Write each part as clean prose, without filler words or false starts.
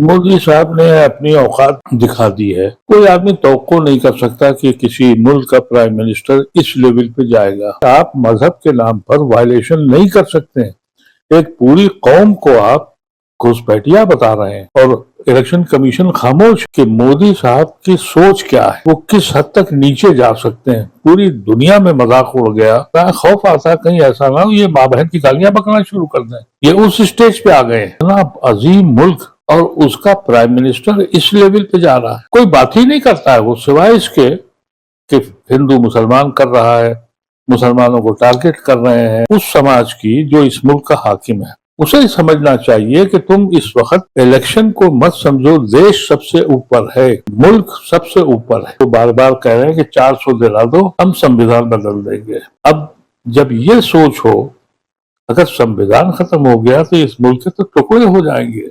मोदी साहब ने अपनी औकात दिखा दी है। कोई आदमी तवक्को नहीं कर सकता कि किसी मुल्क का प्राइम मिनिस्टर इस लेवल पे जाएगा। आप मजहब के नाम पर वायलेशन नहीं कर सकते। एक पूरी कौम को आप घुसपैठिया बता रहे हैं और इलेक्शन कमीशन खामोश कि मोदी साहब की सोच क्या है, वो किस हद तक नीचे जा सकते हैं। पूरी दुनिया में मजाक उड़ गया। खौफ आता कहीं ऐसा ना हो ये माँ बहन की गालियां बकना शुरू कर दें। ये उस स्टेज पे आ गए। इतना अजीम मुल्क और उसका प्राइम मिनिस्टर इस लेवल पे जा रहा है। कोई बात ही नहीं करता है वो, सिवाय इसके कि हिंदू मुसलमान कर रहा है, मुसलमानों को टारगेट कर रहे हैं। उस समाज की जो इस मुल्क का हाकिम है उसे समझना चाहिए कि तुम इस वक्त इलेक्शन को मत समझो, देश सबसे ऊपर है, मुल्क सबसे ऊपर है। तो बार बार कह रहे हैं कि 400 दिला दो, हम संविधान बदल देंगे। अब जब ये सोच हो, अगर संविधान खत्म हो गया तो इस मुल्क के तो टुकड़े हो जाएंगे।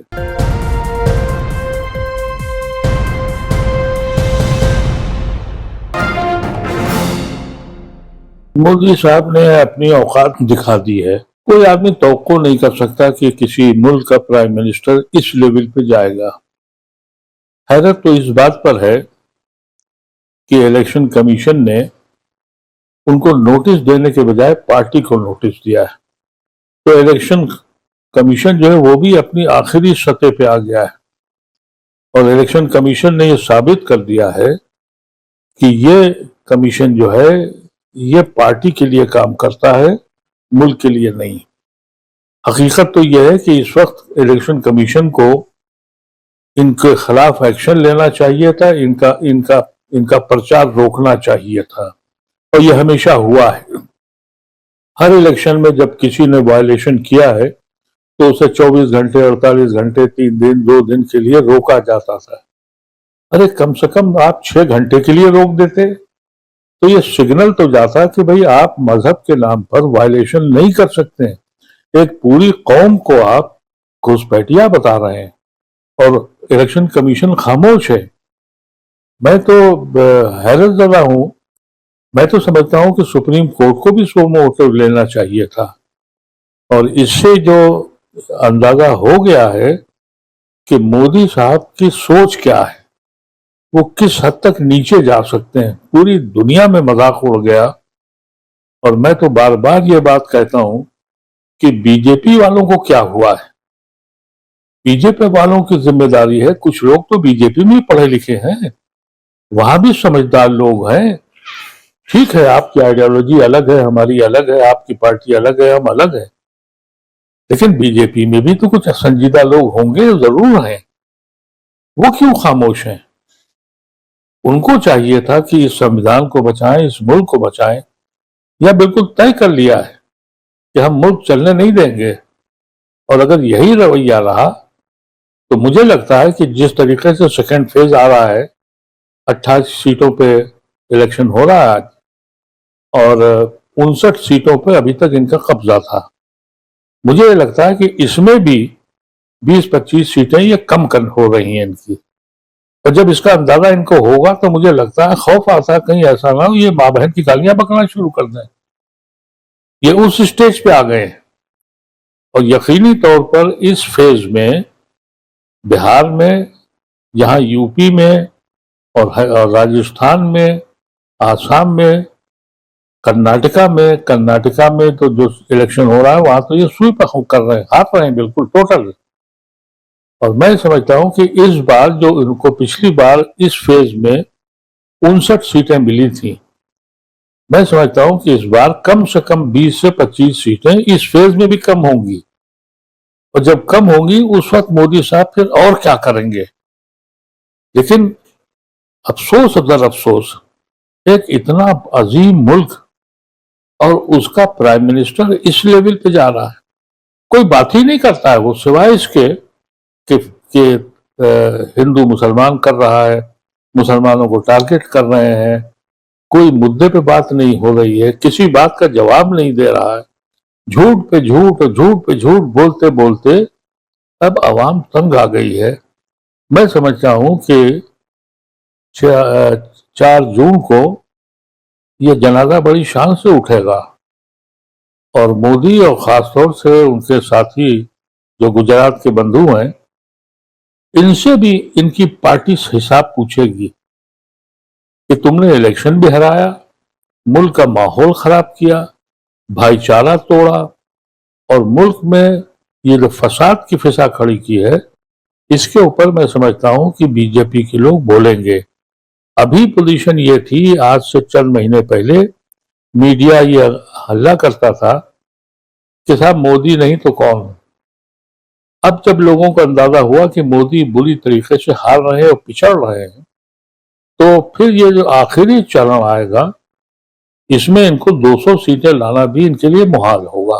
मोदी साहब ने अपनी औकात दिखा दी है। कोई आदमी तवक्को नहीं कर सकता कि किसी मुल्क का प्राइम मिनिस्टर इस लेवल पे जाएगा। हैरत तो इस बात पर है कि इलेक्शन कमीशन ने उनको नोटिस देने के बजाय पार्टी को नोटिस दिया है। तो इलेक्शन कमीशन जो है वो भी अपनी आखिरी सतह पे आ गया है और इलेक्शन कमीशन ने ये साबित कर दिया है कि ये कमीशन जो है ये पार्टी के लिए काम करता है, मुल्क के लिए नहीं। हकीकत तो यह है कि इस वक्त इलेक्शन कमीशन को इनके खिलाफ एक्शन लेना चाहिए था, इनका इनका इनका प्रचार रोकना चाहिए था और यह हमेशा हुआ है। हर इलेक्शन में जब किसी ने वायलेशन किया है तो उसे 24 घंटे, 48 घंटे, 3 दिन, 2 दिन के लिए रोका जाता था। अरे कम से कम आप 6 घंटे के लिए रोक देते तो ये सिग्नल तो जाता कि भाई आप मजहब के नाम पर वायलेशन नहीं कर सकते। एक पूरी कौम को आप घुसपैठिया बता रहे हैं और इलेक्शन कमीशन खामोश है। मैं तो हैरत ज़दा हूं। मैं तो समझता हूं कि सुप्रीम कोर्ट को भी सो मोटिव लेना चाहिए था और इससे जो अंदाजा हो गया है कि मोदी साहब की सोच क्या है, वो किस हद तक नीचे जा सकते हैं। पूरी दुनिया में मजाक उड़ गया और मैं तो बार बार ये बात कहता हूं कि बीजेपी वालों को क्या हुआ है। बीजेपी वालों की जिम्मेदारी है, कुछ लोग तो बीजेपी में पढ़े लिखे हैं, वहां भी समझदार लोग हैं। ठीक है आपकी आइडियोलॉजी अलग है, हमारी अलग है, आपकी पार्टी अलग है, हम अलग है, लेकिन बीजेपी में भी तो कुछ संजीदा लोग होंगे, जरूर हैं। वो क्यों खामोश हैं? उनको चाहिए था कि इस संविधान को बचाएं, इस मुल्क को बचाएं, या बिल्कुल तय कर लिया है कि हम मुल्क चलने नहीं देंगे। और अगर यही रवैया रहा तो मुझे लगता है कि जिस तरीके से सेकेंड फेज आ रहा है, 28 सीटों पे इलेक्शन हो रहा है आज और 59 सीटों पे अभी तक इनका कब्जा था, मुझे लगता है कि इसमें भी 20-25 सीटें ये कम कर हो रही हैं इनकी। और जब इसका अंदाजा इनको होगा तो मुझे लगता है, खौफ आता है कहीं ऐसा ना हो ये माँ बहन की गालियां बकना शुरू कर दें। ये उस स्टेज पे आ गए और यकीनी तौर पर इस फेज में बिहार में, यहाँ यूपी में और राजस्थान में, आसाम में, कर्नाटका में तो जो इलेक्शन हो रहा है वहां तो ये स्वीप कर रहे हैं, हार रहे हैं बिल्कुल टोटल। और मैं समझता हूं कि इस बार जो इनको पिछली बार इस फेज में 59 सीटें मिली थी, मैं समझता हूं कि इस बार कम से कम 20 से 25 सीटें इस फेज में भी कम होंगी। और जब कम होंगी उस वक्त मोदी साहब फिर और क्या करेंगे। लेकिन अफसोस अदर अफसोस, एक इतना अजीम मुल्क और उसका प्राइम मिनिस्टर इस लेवल पे जा रहा है। कोई बात ही नहीं करता है वो, सिवाय इसके कि हिंदू मुसलमान कर रहा है, मुसलमानों को टारगेट कर रहे हैं। कोई मुद्दे पे बात नहीं हो रही है, किसी बात का जवाब नहीं दे रहा है। झूठ पे झूठ और झूठ पे झूठ बोलते बोलते अब आवाम तंग आ गई है। मैं समझता हूं कि 4 जून को यह जनाजा बड़ी शान से उठेगा और मोदी और खासतौर से उनके साथी जो गुजरात के बंधु हैं इनसे भी इनकी पार्टी हिसाब पूछेगी कि तुमने इलेक्शन भी हराया, मुल्क का माहौल खराब किया, भाईचारा तोड़ा और मुल्क में ये जो फसाद की फिजा खड़ी की है, इसके ऊपर मैं समझता हूं कि बीजेपी के लोग बोलेंगे। अभी पोजीशन ये थी, आज से चंद महीने पहले मीडिया ये हल्ला करता था कि साहब मोदी नहीं तो कौन। अब जब लोगों को अंदाजा हुआ कि मोदी बुरी तरीके से हार रहे हैं और पिछड़ रहे हैं, तो फिर ये जो आखिरी चरण आएगा, इसमें इनको 200 सीटें लाना भी इनके लिए मुहाल होगा।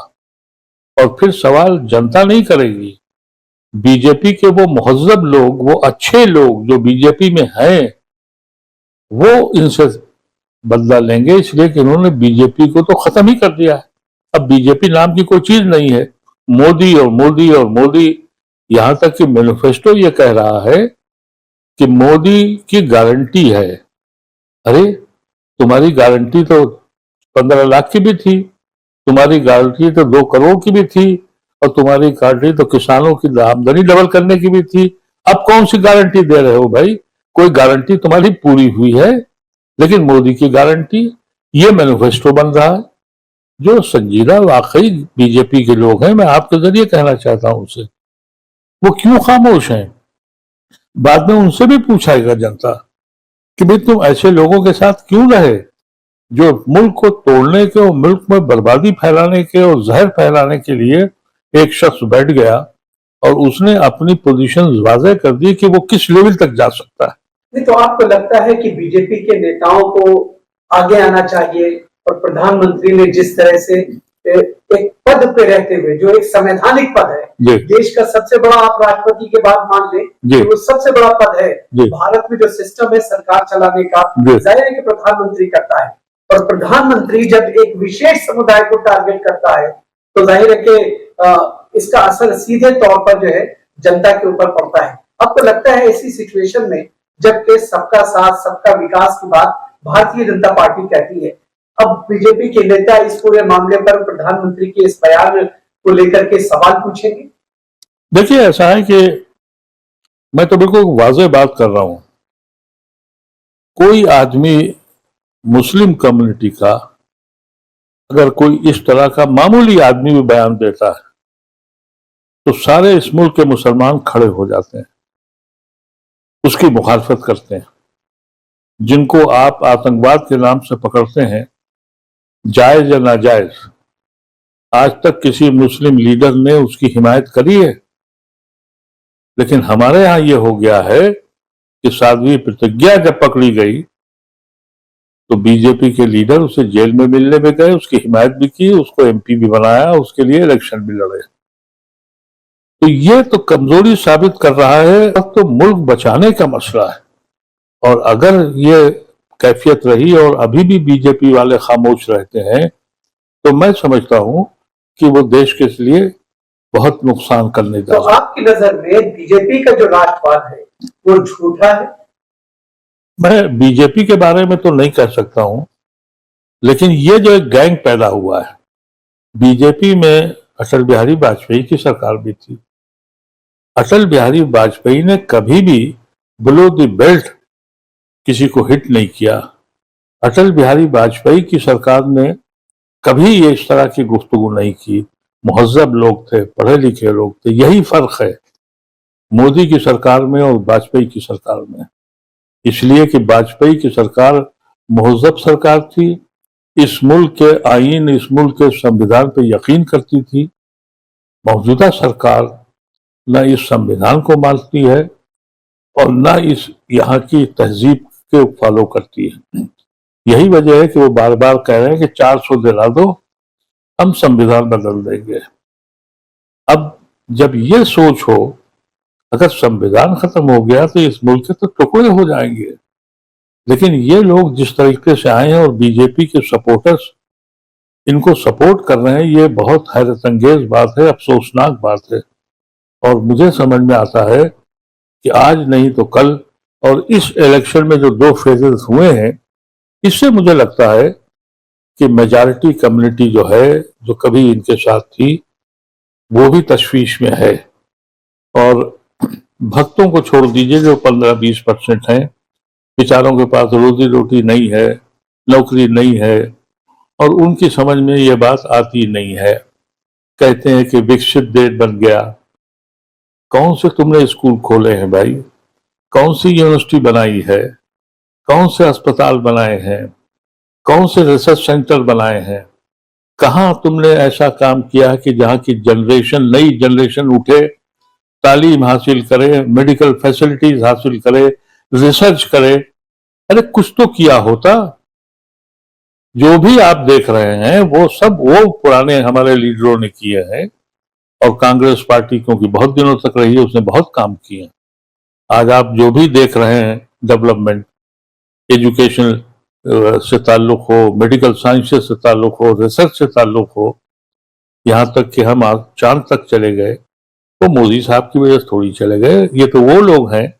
और फिर सवाल जनता नहीं करेगी, बीजेपी के वो मुहज्जब लोग, वो अच्छे लोग जो बीजेपी में हैं, वो इनसे बदला लेंगे, इसलिए कि इन्होंने बीजेपी को तो खत्म ही कर दिया है। अब बीजेपी नाम की कोई चीज नहीं है, मोदी और मोदी और मोदी। यहां तक कि मैनिफेस्टो ये कह रहा है कि मोदी की गारंटी है। अरे तुम्हारी गारंटी तो 15 लाख की भी थी, तुम्हारी गारंटी तो 2 करोड़ की भी थी, और तुम्हारी गारंटी तो किसानों की आमदनी डबल करने की भी थी। अब कौन सी गारंटी दे रहे हो भाई? कोई गारंटी तुम्हारी पूरी हुई है, लेकिन मोदी की गारंटी, ये मैनिफेस्टो बन रहा है। जो संजीदा वाकई बीजेपी के लोग हैं, मैं आपके जरिए कहना चाहता हूं उनसे, वो क्यों खामोश हैं? बाद में उनसे भी पूछाएगा जनता कि भाई तुम ऐसे लोगों के साथ क्यों रहे जो मुल्क को तोड़ने के और मुल्क में बर्बादी फैलाने के और जहर फैलाने के लिए एक शख्स बैठ गया और उसने अपनी पोजीशन वाज़ेह कर दी कि वो किस लेवल तक जा सकता है। नहीं तो आपको लगता है कि बीजेपी के नेताओं को आगे आना चाहिए, और प्रधानमंत्री ने जिस तरह से एक पद पे रहते हुए, जो एक संवैधानिक पद है, देश का सबसे बड़ा, आप राष्ट्रपति के बाद मान लें वो सबसे बड़ा पद है भारत में, जो सिस्टम है सरकार चलाने का, जाहिर है कि प्रधानमंत्री करता है। और प्रधानमंत्री जब एक विशेष समुदाय को टारगेट करता है, तो जाहिर है कि इसका असर सीधे तौर पर जो है जनता के ऊपर पड़ता है। आपको लगता है ऐसी सिचुएशन में, जबकि सबका साथ सबका विकास की बात भारतीय जनता पार्टी कहती है, अब बीजेपी के नेता इस पूरे मामले पर प्रधानमंत्री के इस बयान को लेकर के सवाल पूछेंगे? देखिए, ऐसा है कि मैं तो बिल्कुल वाज़ेह बात कर रहा हूं। कोई आदमी मुस्लिम कम्युनिटी का अगर कोई इस तरह का मामूली आदमी भी बयान देता है, तो सारे इस मुल्क के मुसलमान खड़े हो जाते हैं, उसकी मुखालफत करते हैं। जिनको आप आतंकवाद के नाम से पकड़ते हैं, जायज या नाजायज, आज तक किसी मुस्लिम लीडर ने उसकी हिमायत करी है? लेकिन हमारे यहां यह हो गया है कि साध्वी प्रतिज्ञा जब पकड़ी गई, तो बीजेपी के लीडर उसे जेल में मिलने में गए, उसकी हिमायत भी की, उसको एमपी भी बनाया, उसके लिए इलेक्शन भी लड़े। तो ये तो कमजोरी साबित कर रहा है। अब तो मुल्क बचाने का मसला है, और अगर ये कैफियत रही और अभी भी बीजेपी वाले खामोश रहते हैं, तो मैं समझता हूं कि वो देश के लिए बहुत नुकसान करने जा रहा है। तो आपकी नजर में बीजेपी का जो राष्ट्रवाद है वो झूठा है? मैं बीजेपी के बारे में तो नहीं कह सकता हूं, लेकिन ये जो एक गैंग पैदा हुआ है, बीजेपी में अटल बिहारी वाजपेयी की सरकार भी थी। अटल बिहारी वाजपेयी ने कभी भी बिलो द बेल्ट किसी को हिट नहीं किया। अटल बिहारी वाजपेयी की सरकार ने कभी ये इस तरह की गुफ्तगू नहीं की। मुहज्जब लोग थे, पढ़े लिखे लोग थे। यही फर्क है मोदी की सरकार में और वाजपेयी की सरकार में, इसलिए कि वाजपेयी की सरकार मुहज्जब सरकार थी, इस मुल्क के आईन, इस मुल्क के संविधान पर यकीन करती थी। मौजूदा सरकार न इस संविधान को मानती है और न इस यहाँ की तहजीब के फॉलो करती है। यही वजह है कि वो बार बार कह रहे हैं कि 400 दिला दो, हम संविधान बदल देंगे। अब जब ये सोच हो, अगर संविधान खत्म हो गया तो इस मुल्क के तो टुकड़े हो जाएंगे। लेकिन ये लोग जिस तरीके से आए हैं और बीजेपी के सपोर्टर्स इनको सपोर्ट कर रहे हैं, ये बहुत हैरत अंगेज बात है, अफसोसनाक बात है। और मुझे समझ में आता है कि आज नहीं तो कल, और इस इलेक्शन में जो 2 फेजेस हुए हैं, इससे मुझे लगता है कि मेजॉरिटी कम्युनिटी जो है, जो कभी इनके साथ थी, वो भी तशवीश में है। और भक्तों को छोड़ दीजिए जो 15-20% हैं, बेचारों के पास रोजी रोटी नहीं है, नौकरी नहीं है, और उनकी समझ में ये बात आती नहीं है। कहते हैं कि विकसित देश बन गया। कौन से तुमने स्कूल खोले हैं भाई? कौन सी यूनिवर्सिटी बनाई है? कौन से अस्पताल बनाए हैं? कौन से रिसर्च सेंटर बनाए हैं? कहां तुमने ऐसा काम किया कि जहां की जनरेशन, नई जनरेशन उठे, तालीम हासिल करे, मेडिकल फैसिलिटीज हासिल करे, रिसर्च करे? अरे कुछ तो किया होता। जो भी आप देख रहे हैं वो सब वो पुराने हमारे लीडरों ने किए हैं, और कांग्रेस पार्टी क्योंकि बहुत दिनों तक रही है, उसने बहुत काम किए। आज आप जो भी देख रहे हैं डेवलपमेंट, एजुकेशन से ताल्लुक हो, मेडिकल साइंसेस से ताल्लुक हो, रिसर्च से ताल्लुक हो, यहाँ तक कि हम आज चांद तक चले गए, तो मोदी साहब की वजह से थोड़ी चले गए। ये तो वो लोग हैं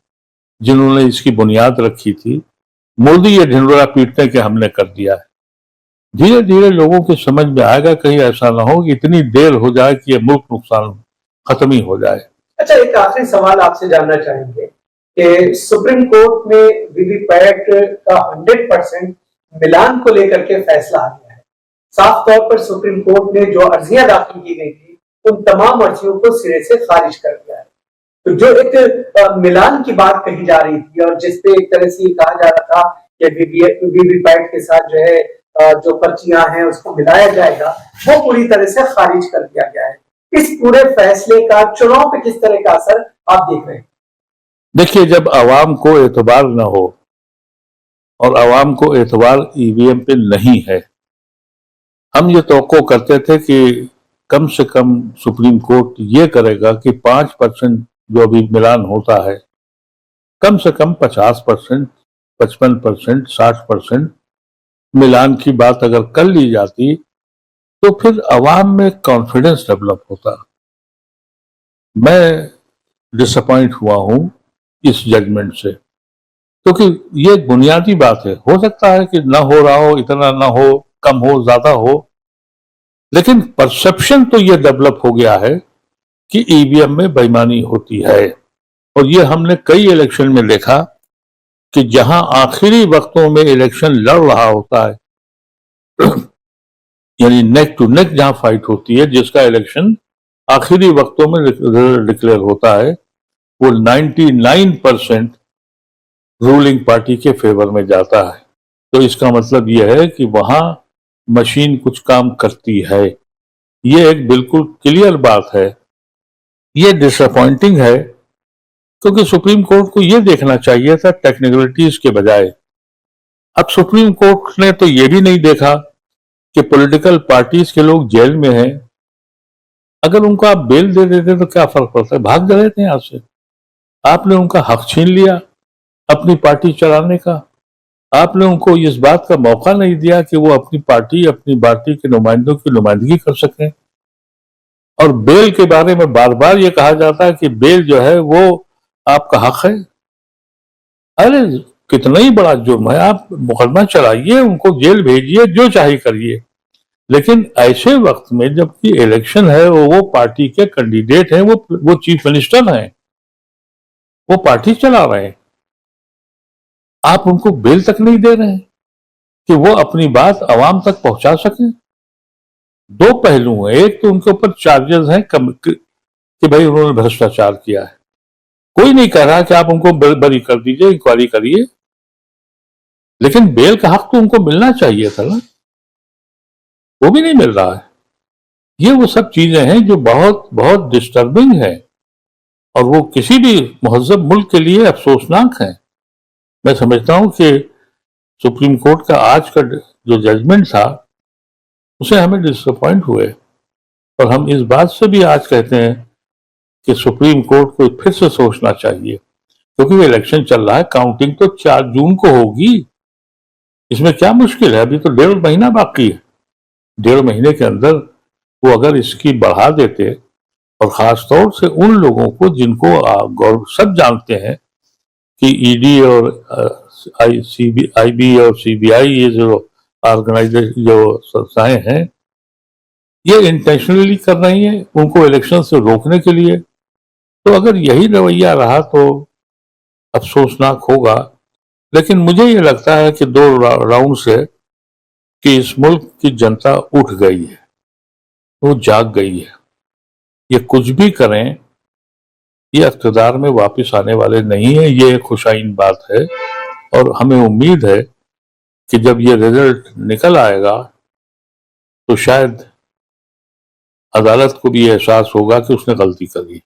जिन्होंने इसकी बुनियाद रखी थी। मोदी ये ढिंडोरा पीटने के हमने कर दिया है। धीरे धीरे लोगों की समझ में आएगा, कहीं ऐसा ना हो कि इतनी देर हो जाए कि ये मुल्क नुकसान खत्म ही हो जाए। अच्छा, एक आखिरी सवाल आपसे जानना चाहेंगे कि सुप्रीम कोर्ट में वीवीपैट का 100% मिलान को लेकर के फैसला आ गया है। साफ तौर पर सुप्रीम कोर्ट ने जो अर्जियां दाखिल की गई थी उन तमाम अर्जियों को सिरे से खारिज कर दिया है। तो जो एक मिलान की बात कही जा रही थी और जिसपे एक तरह से कहा जा रहा था कि वीवीपैट के साथ जो है जो पर्चियां हैं उसको मिलाया जाएगा, वो पूरी तरह से खारिज कर दिया गया है। इस पूरे फैसले का चुनाव पे किस तरह का असर आप देख रहे हैं? देखिए, जब आवाम को एतबार न हो, और आवाम को एतबार ईवीएम पे नहीं है, हम ये तवक्को करते थे कि कम से कम सुप्रीम कोर्ट ये करेगा कि 5% जो अभी मिलान होता है, कम से कम 50%, 55%, 60% मिलान की बात अगर कर ली जाती तो फिर अवाम में कॉन्फिडेंस डेवलप होता। मैं डिसअपॉइंट हुआ हूं इस जजमेंट से, क्योंकि ये एक बुनियादी बात है। हो सकता है कि ना हो रहा हो, इतना ना हो, कम हो, ज्यादा हो, लेकिन परसेप्शन तो ये डेवलप हो गया है कि ईवीएम में बेईमानी होती है। और ये हमने कई इलेक्शन में देखा कि जहां आखिरी वक्तों में इलेक्शन लड़ रहा होता है, यानी नेक टू नेक जहां फाइट होती है, जिसका इलेक्शन आखिरी वक्तों में डिक्लेयर होता है, वो 99% रूलिंग पार्टी के फेवर में जाता है। तो इसका मतलब यह है कि वहां मशीन कुछ काम करती है। ये एक बिल्कुल क्लियर बात है। ये डिसअपॉइंटिंग है, क्योंकि सुप्रीम कोर्ट को यह देखना चाहिए था टेक्निकलिटीज के बजाय। अब सुप्रीम कोर्ट ने तो यह भी नहीं देखा कि पॉलिटिकल पार्टीज के लोग जेल में हैं। अगर उनको आप बेल दे देते तो क्या फर्क पड़ता है? भाग गए थे यहां से। आपने उनका हक छीन लिया अपनी पार्टी चलाने का। आपने उनको इस बात का मौका नहीं दिया कि वो अपनी पार्टी के नुमाइंदों की नुमाइंदगी कर सकें। और बेल के बारे में बार बार ये कहा जाता है कि बेल जो है वो आपका हक है। अरे कितना ही बड़ा जुर्म है, आप मुकदमा चलाइए, उनको जेल भेजिए, जो चाहे करिए, लेकिन ऐसे वक्त में जबकि इलेक्शन है, वो पार्टी के कैंडिडेट हैं, वो चीफ मिनिस्टर हैं, वो पार्टी चला रहे हैं, आप उनको बेल तक नहीं दे रहे हैं कि वो अपनी बात आवाम तक पहुंचा सकें। दो पहलू हैं। एक तो उनके ऊपर चार्जेस हैं कि भाई उन्होंने भ्रष्टाचार किया है। कोई नहीं कह रहा कि आप उनको बरी कर दीजिए, इंक्वायरी करिए, लेकिन बेल का हक तो उनको मिलना चाहिए था ना, वो भी नहीं मिल रहा है। ये वो सब चीजें हैं जो बहुत बहुत डिस्टर्बिंग है, और वो किसी भी महज़ब मुल्क के लिए अफसोसनाक है। मैं समझता हूं कि सुप्रीम कोर्ट का आज का जो जजमेंट था, उसे हमें डिसअपॉइंट हुए, और हम इस बात से भी आज कहते हैं कि सुप्रीम कोर्ट को फिर से सोचना चाहिए, क्योंकि इलेक्शन चल रहा है। काउंटिंग तो 4 जून को होगी। इसमें क्या मुश्किल है? अभी तो 1.5 महीना बाकी है। 1.5 महीने के अंदर वो अगर इसकी बढ़ा देते, और खासतौर से उन लोगों को जिनको सब जानते हैं कि ईडी और आईबी और सीबीआई, ये जो ऑर्गेनाइजेशन, जो संस्थाएं हैं, ये इंटेंशनली कर रही हैं उनको इलेक्शन से रोकने के लिए। तो अगर यही रवैया रहा तो अफसोसनाक होगा। लेकिन मुझे ये लगता है कि 2 राउंड से कि इस मुल्क की जनता उठ गई है, वो जाग गई है। ये कुछ भी करें, ये इक़्तिदार में वापस आने वाले नहीं है, ये एक खुशाइन बात है। और हमें उम्मीद है कि जब ये रिजल्ट निकल आएगा तो शायद अदालत को भी एहसास होगा कि उसने गलती करी।